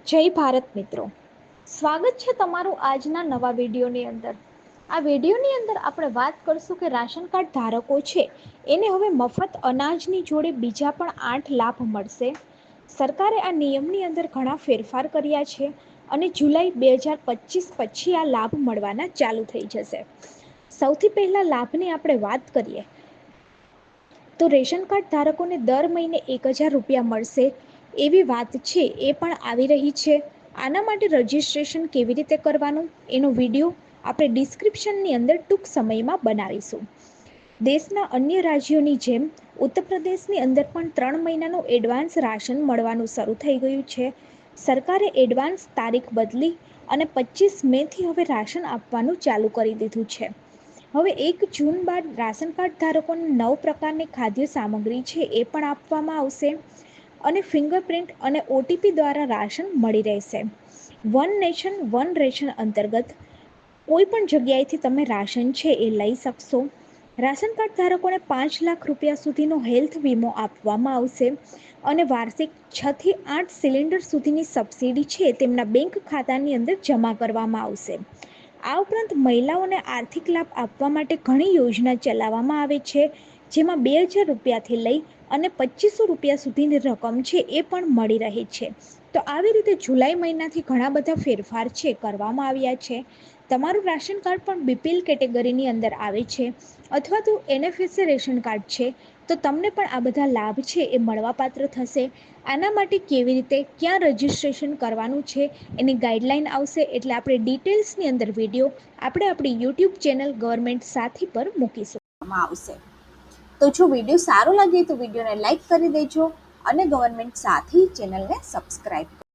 જય ભારત મિત્રો, સ્વાગત છે તમારું આજના નવા વિડીયોની અંદર. આ વિડીયોની અંદર આપણે વાત કરશું કે રાશન કાર્ડ ધારકો છે એને હવે મફત અનાજની જોડે બીજા પણ 8 લાભ મળશે. સરકારે આ નિયમની અંદર ઘણા ફેરફાર કર્યા છે અને જુલાઈ 2025 પછી આ લાભ મળવાના ચાલુ થઈ જશે. સૌથી પહેલા લાભની આપણે વાત કરીએ તો રેશન કાર્ડ ધારકોને દર મહિને 1000 રૂપિયા મળશે એવી વાત છે એ પણ આવી રહી છે. આના માટે રજીસ્ટ્રેશન કેવી રીતે કરવાનું એનો વિડીયો આપણે ડિસ્ક્રિપ્શનની અંદર ટૂંક સમયમાં બનાવીશું. દેશના અન્ય રાજ્યોની જેમ ઉત્તર પ્રદેશની અંદર પણ 3 મહિનાનું એડવાન્સ રાશન મળવાનું શરૂ થઈ ગયું છે. સરકારે એડવાન્સ તારીખ બદલી અને 25 મેથી હવે રાશન આપવાનું ચાલુ કરી દીધું છે. હવે 1 જૂન બાદ રાશન કાર્ડ ધારકોને 9 પ્રકારની ખાદ્ય સામગ્રી છે એ પણ આપવામાં આવશે અને ફિંગરપ્રિન્ટ અને OTP દ્વારા રાશન મળી રહેશે. વન નેશન વન રેશન અંતર્ગત કોઈ પણ જગ્યાએથી તમે રાશન છે એ લઈ શકશો. રાશન કાર્ડ ધારકોને 5 લાખ રૂપિયા સુધીનો હેલ્થ વીમો આપવામાં આવશે અને વાર્ષિક 6 થી 8 સિલિન્ડર સુધીની સબસિડી છે તેમના બેંક ખાતાની અંદર જમા કરવામાં આવશે. આ ઉપરાંત મહિલાઓને આર્થિક લાભ આપવા માટે ઘણી યોજના ચલાવવામાં આવે છે, જેમાં 2000 રૂપિયાથી લઈ અને 2500 રૂપિયા સુધીની રકમ છે એ પણ મળી રહે છે. તો આવી રીતે જુલાઈ મહિનાથી ઘણા બધા ફેરફાર છે કરવામાં આવ્યા છે. તમારું રાશન કાર્ડ પણ BPL કેટેગરીની અંદર આવે છે અથવા તો NFSA રેશન કાર્ડ છે તો તમને પણ આ બધા લાભ છે એ મળવાપાત્ર થશે. આના માટે કેવી રીતે ક્યાં રજિસ્ટ્રેશન કરવાનું છે એની ગાઈડલાઈન આવશે એટલે આપણે ડિટેલ્સની અંદર વિડીયો આપણે આપણી YouTube ચેનલ ગવર્મેન્ટ સાથી પર મૂકીશું આવશે. તો જો વિડીયો સારો લાગે તો વિડીયોને લાઈક કરી દેજો અને ગવર્મેન્ટ સાથી ચેનલને સબસ્ક્રાઈબ